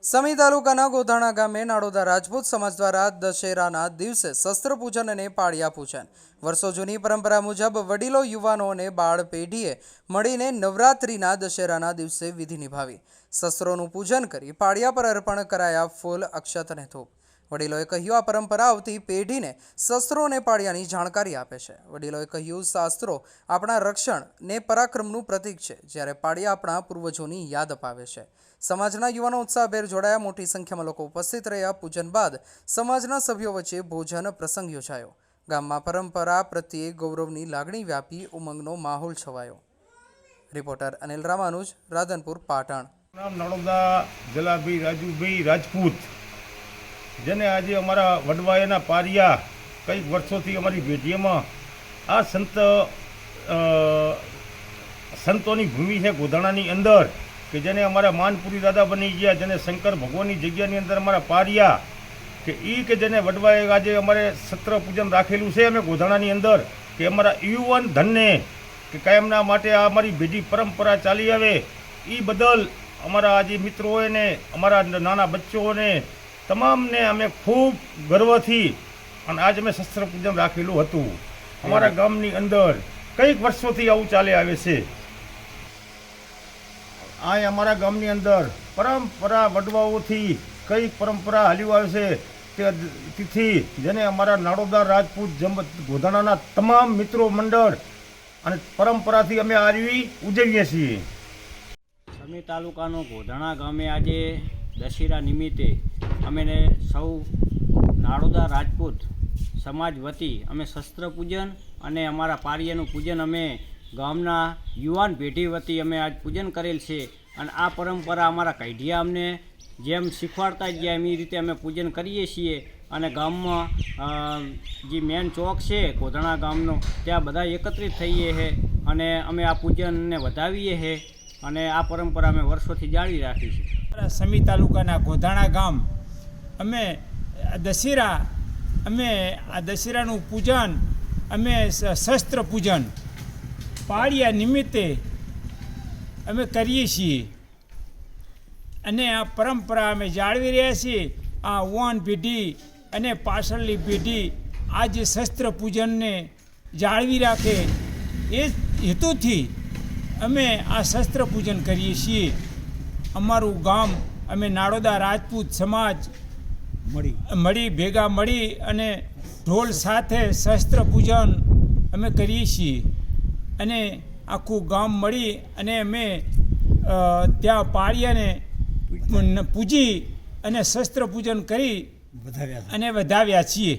સમી તાલુકાના ગોધાણા ગામે નાડોદા રાજપૂત સમાજ દ્વારા દશેરાના દિવસે શસ્ત્ર પૂજન અને પાળિયા પૂજન વર્ષો જૂની પરંપરા મુજબ વડીલો યુવાનો અને બાળ પેઢીએ મળીને નવરાત્રિના દશેરાના દિવસે વિધિ નિભાવી શસ્ત્રોનું પૂજન કરી પાળિયા પર અર્પણ કરાયા ફૂલ અક્ષત અને ધૂપ। વડીલોએ કહ્યું, આ પરંપરા આવતી પેઢીને શસ્ત્રો અને પાળિયાની જાણકારી આપે છે। વડીલોએ કહ્યું, શાસ્ત્રો આપણા રક્ષણ ને પરાક્રમનું પ્રતીક છે, જ્યારે પાળિયા આપણા પૂર્વજોની યાદ અપાવે છે। સમાજના યુવાનો ઉત્સાહભેર જોડાયા, મોટી સંખ્યામાં લોકો ઉપસ્થિત રહ્યા। પૂજન બાદ સમાજના સભ્યો વચ્ચે ભોજન પ્રસંગ યોજાયો। ગામમાં પરંપરા પ્રત્યે ગૌરવની લાગણી વ્યાપી, ઉમંગનો માહોલ છવાયો। રિપોર્ટર અનિલ રામાનુજ, રાધનપુર, પાટણ। નામ નાડોદા જલાભાઈ રાજુભાઈ રાજપૂત, જેને આજે અમારા વડવાયાના પારિયા કંઈક વર્ષોથી અમારી પેઢીમાં આ સંતોની ભૂમિ છે ગોધાણાની અંદર, કે જેને અમારા માનપુરી દાદા બની ગયા, જેને શંકર ભગવાનની જગ્યાની અંદર અમારા પારિયા કે જેને વડવાએ આજે અમારે સત્ર પૂજન રાખેલું છે અમે ગોધાણાની અંદર, કે અમારા યુવાન ધનને કે કાયમના માટે આ અમારી પેઢી પરંપરા ચાલી આવે એ બદલ અમારા આજે મિત્રોને, અમારા નાના બચ્ચોને તમામને અમે ખૂબ ગર્વથી અને આજ અમે શસ્ત્ર પૂજન રાખેલું હતું અમારા ગામની અંદર। કંઈક વર્ષોથી આવું ચાલે આવે છે। આ અમારા ગામની અંદર પરંપરા વડવાઓથી કંઈક પરંપરા હાલ્યું આવે છે તે તિથિ, જેને અમારા નાડોદા રાજપૂત ગોધાણાના તમામ મિત્રો મંડળ અને પરંપરાથી અમે આવી ઉજવીએ છીએ। સમી તાલુકાનો ગોધાણા ગામે આજે દશેરા નિમિત્તે અમે સૌ નાડોદા રાજપૂત સમાજ વતી અમે શસ્ત્ર પૂજન અને અમારા પારિયાનું પૂજન અમે ગામના યુવાન પેઢી વતી અમે આજ પૂજન કરેલ છે। અને આ પરંપરા અમારા કઢિયા અમને જેમ શીખવાડતા ગયા એમ એ રીતે અમે પૂજન કરીએ છીએ। અને ગામમાં જે મેન ચોક છે ગોધાણા ગામનો, ત્યાં બધા એકત્રિત થઈએ છીએ અને અમે આ પૂજનને વધાવીએ છીએ અને આ પરંપરા અમે વર્ષોથી જાળવી રાખી છે। સમી તાલુકાના ગોધાણા ગામ અમે દશેરાનું પૂજન અમે શસ્ત્ર પૂજન પાળિયા નિમિત્તે અમે કરીએ છીએ અને આ પરંપરા અમે જાળવી રહ્યા છીએ। આ યુવાન પેઢી અને પાછળની પેઢી આ જે શસ્ત્ર પૂજનને જાળવી રાખે એ હેતુથી અમે આ શસ્ત્ર પૂજન કરીએ છીએ। અમારું ગામ અમે નાડોદા રાજપૂત સમાજ ભેગા મળી અને ઢોલ સાથે શસ્ત્ર પૂજન અમે કરીએ છીએ અને આખું ગામ મળી અને અમે ત્યાં પાળિયાને પૂજી અને શસ્ત્ર પૂજન કરી અને વધાવ્યા છીએ।